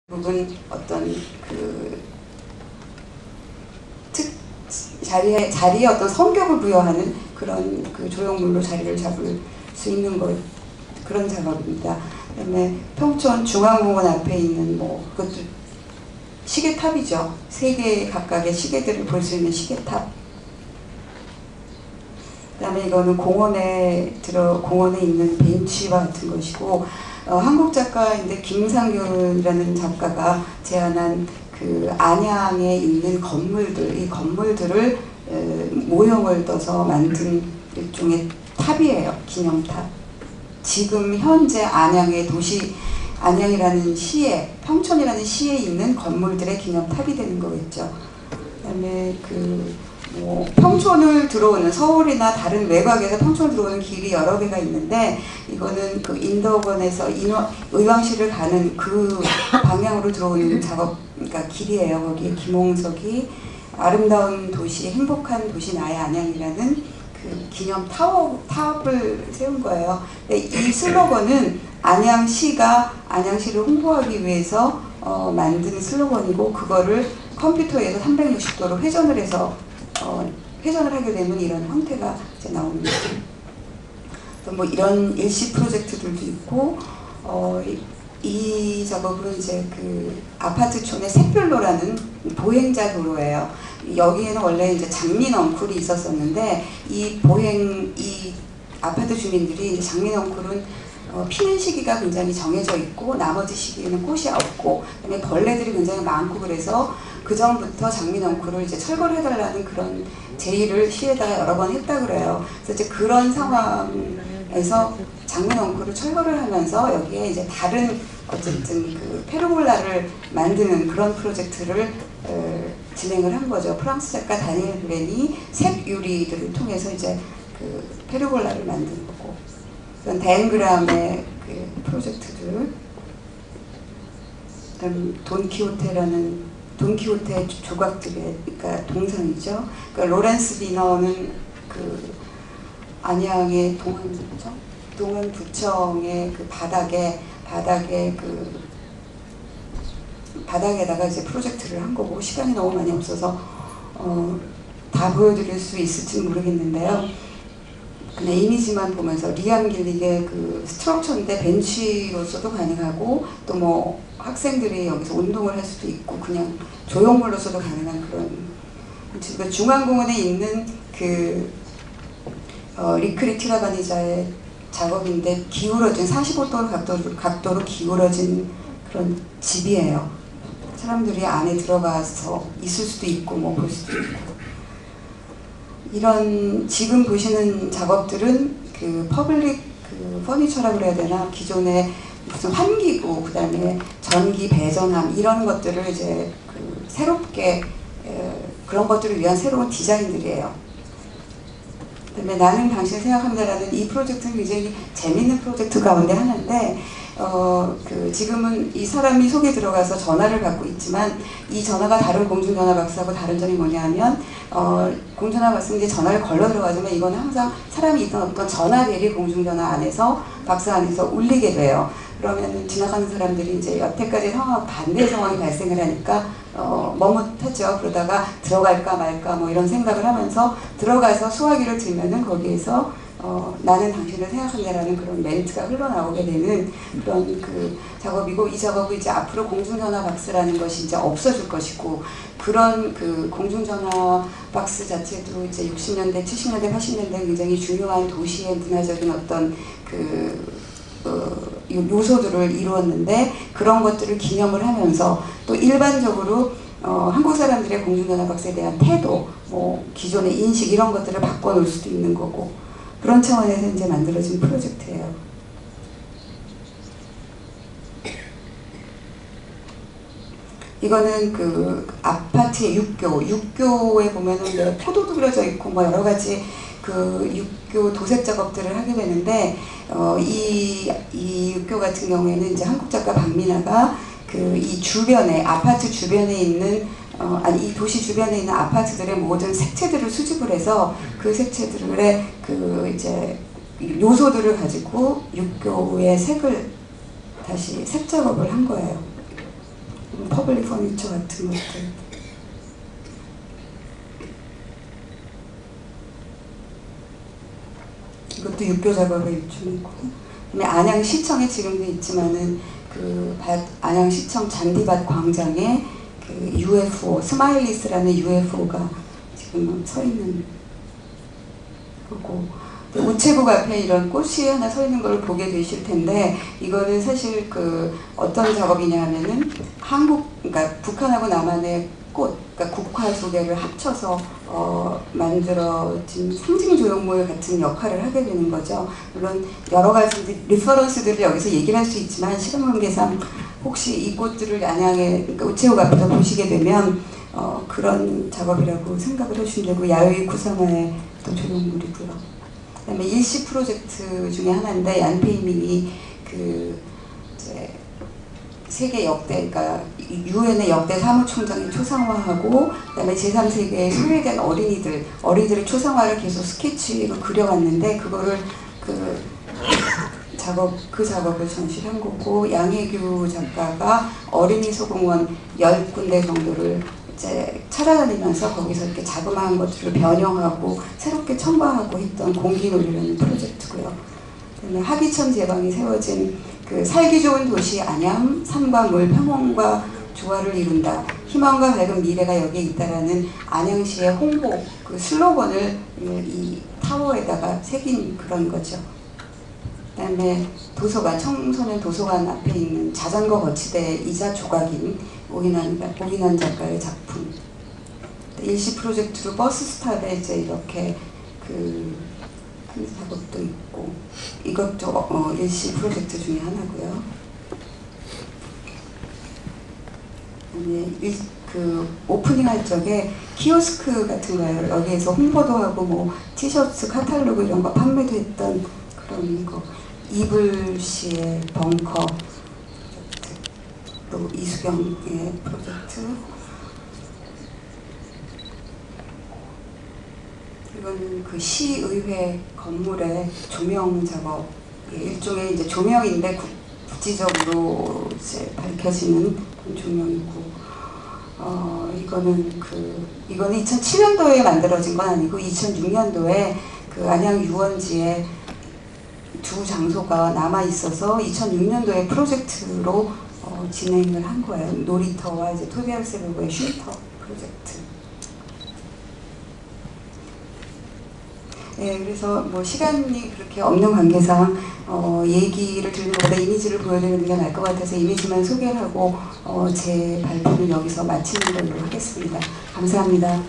부분 어떤 그 자리에 어떤 성격을 부여하는 그런 그 조형물로 자리를 잡을 수 있는 것, 그런 작업입니다. 그다음에 평촌 중앙공원 앞에 있는 그것도 시계탑이죠. 3개 각각의 시계들을 볼 수 있는 시계탑. 그다음에 이거는 공원에 있는 벤치와 같은 것이고, 한국 작가인데 김상균이라는 작가가 제안한 그 안양에 있는 건물들, 이 건물들을 모형을 떠서 만든 일종의 탑이에요. 기념탑. 지금 현재 안양의 안양이라는 시에, 평촌이라는 시에 있는 건물들의 기념탑이 되는 거겠죠. 그다음에 평촌을 들어오는, 서울이나 다른 외곽에서 평촌을 들어오는 길이 여러 개가 있는데, 이거는 그 인덕원에서 의왕시를 가는 그 방향으로 들어오는 그러니까 길이에요. 거기에 김홍석이 아름다운 도시, 행복한 도시 나의 안양이라는 그 기념 탑을 세운 거예요. 근데 이 슬로건은 안양시가 안양시를 홍보하기 위해서 만든 슬로건이고, 그거를 컴퓨터에서 360도로 회전을 해서 회전을 하게 되면 이런 형태가 이제 나옵니다. 또 이런 일시 프로젝트들도 있고, 이 작업은 이제 그 아파트촌의 샛별로라는 보행자 도로예요. 여기에는 원래 이제 장민엉쿨이 있었었는데, 이 아파트 주민들이 장민엉쿨은 피는 시기가 굉장히 정해져 있고 나머지 시기에는 꽃이 없고, 그다음에 벌레들이 굉장히 많고, 그래서 그 전부터 장민엉쿨을 이제 철거를 해달라는 그런 제의를 시에다가 여러 번 했다 그래요. 그래서 이제 그런 상황에서 장민엉쿨을 철거를 하면서 여기에 이제 다른 어쨌든 그 페르골라를 만드는 그런 프로젝트를 진행을 한 거죠. 프랑스 작가 다니엘 브렌이 색 유리들을 통해서 이제 그 페르골라를 만든 거고, 그런 다엔그람의 그 프로젝트들, 그다음 돈키호테 조각들의, 그러니까 동상이죠. 그러니까 로렌스 비너는 그 안양의 동안구청의 그 바닥에다가 이제 프로젝트를 한 거고, 시간이 너무 많이 없어서 다 보여드릴 수 있을지 모르겠는데요. 그냥 이미지만 보면서 리암 길릭의 그 스트럭처인데 벤치로서도 가능하고, 또 학생들이 여기서 운동을 할 수도 있고, 그냥 조형물로서도 가능한 그런, 중앙공원에 있는 그 리크리 티라바니자의 작업인데, 기울어진 45도 각도로 기울어진 그런 집이에요. 사람들이 안에 들어가서 있을 수도 있고 볼 수도 있고, 이런 지금 보시는 작업들은 그 퍼블릭 그 퍼니처라고 그래야 되나, 기존의 무슨 환기구, 그다음에 전기 배전함, 이런 것들을 이제 그 새롭게 그런 것들을 위한 새로운 디자인들이에요. 그다음에 나는 당신을 생각합니다라는 이 프로젝트는 굉장히 재미있는 프로젝트 가운데 하나인데, 지금은 이 사람이 속에 들어가서 전화를 받고 있지만, 이 전화가 다른 공중전화 박스하고 다른 점이 뭐냐 하면, 공중전화 박스는 이제 전화를 걸러 들어가지만, 이거는 항상 사람이 있던 어떤 전화 대리 공중전화 안에서, 박스 안에서 울리게 돼요. 그러면 지나가는 사람들이 이제 여태까지 상황과 반대의 상황이 발생을 하니까 머뭇하죠. 그러다가 들어갈까 말까 이런 생각을 하면서 들어가서 수화기를 들면은 거기에서 나는 당신을 생각한다라는 그런 멘트가 흘러나오게 되는 그런 그 작업이고, 이 작업은 이제 앞으로 공중전화 박스라는 것이 이제 없어질 것이고, 그런 그 공중전화 박스 자체도 이제 60년대, 70년대, 80년대 굉장히 중요한 도시의 문화적인 어떤 요소들을 이루었는데, 그런 것들을 기념을 하면서 또 일반적으로 한국 사람들의 공중전화 박스에 대한 태도, 기존의 인식, 이런 것들을 바꿔놓을 수도 있는 거고, 그런 차원에서 이제 만들어진 프로젝트예요. 이거는 그 아파트의 육교에 보면은 포도도 그려져 있고 여러 가지 그 육교 도색 작업들을 하게 되는데, 이 육교 같은 경우에는 이제 한국 작가 박민아가 이 주변에, 아파트 주변에 있는 이 도시 주변에 있는 아파트들의 모든 색채들을 수집을 해서 그 색채들의 그 이제 요소들을 가지고 육교의 색을 다시 색 작업을 한 거예요. 퍼블릭 퍼니처 같은 것들. 이것도 육교 작업의 일종이고, 그다음에 안양시청에 지금도 있지만은 그 안양시청 잔디밭 광장에 그 UFO 스마일리스라는 UFO가 지금 서 있는 거고, 우체국 앞에 이런 꽃이 하나 서 있는 걸 보게 되실 텐데, 이거는 사실 그 어떤 작업이냐 하면은 그러니까 북한하고 남한의 꽃, 그러니까 국화 두 개를 합쳐서 만들어진 상징 조형물 같은 역할을 하게 되는 거죠. 물론 여러 가지 리퍼런스들을 여기서 얘기를 할 수 있지만, 시간 관계상 혹시 이 꽃들을 안양의 그러니까 우체국 앞에서 보시게 되면 그런 작업이라고 생각을 해주시면 되고, 야외 구상화의 또 조형물이고요. 그다음에 일시 프로젝트 중에 하나인데, 얀페이밍이 그 이제 세계 역대, 그러니까 유엔의 역대 사무총장이 초상화하고, 그다음에 제3세계의 소외된 어린이들의 초상화를 계속 스케치로 그려왔는데, 그거를 그 작업을 전시한 거고, 양혜규 작가가 어린이 소공원 10군데 정도를 이제 찾아다니면서 거기서 이렇게 자그마한 것들을 변형하고 새롭게 첨가하고 했던 공기놀이라는 프로젝트고요. 그다음에 하기천 제방이 세워진 그 살기 좋은 도시 안양, 산과 물, 평온과 조화를 이룬다. 희망과 밝은 미래가 여기에 있다라는 안양시의 홍보 그 슬로건을 이 타워에다가 새긴 그런 거죠. 그다음에 도서관, 청소년 도서관 앞에 있는 자전거 거치대이자 조각인 오인환 작가의 작품. 일시 프로젝트로 버스 스탑에 이제 이렇게 그 작업도 있고, 이것도 일시 프로젝트 중에 하나고요. 그 오프닝 할 적에 키오스크 같은 거예요. 여기에서 홍보도 하고 뭐 티셔츠, 카탈로그 이런 거 판매도 했던 그런 거. 이불 씨의 벙커 프로젝트, 또 이수경의 프로젝트. 이거는 그 시의회 건물의 조명 작업, 일종의 이제 조명인데 국지적으로 이제 밝혀지는 조명이고, 이거는 2007년도에 만들어진 건 아니고 2006년도에 그 안양 유원지에 두 장소가 남아 있어서 2006년도에 프로젝트로 진행을 한 거예요. 놀이터와 이제 토비하우스의 쉼터 프로젝트. 네, 그래서 뭐 시간이 그렇게 없는 관계상 얘기를 들는 것보다 이미지를 보여드리는 게 나을 것 같아서 이미지만 소개를 하고 제 발표는 여기서 마치는 걸로 하겠습니다. 감사합니다.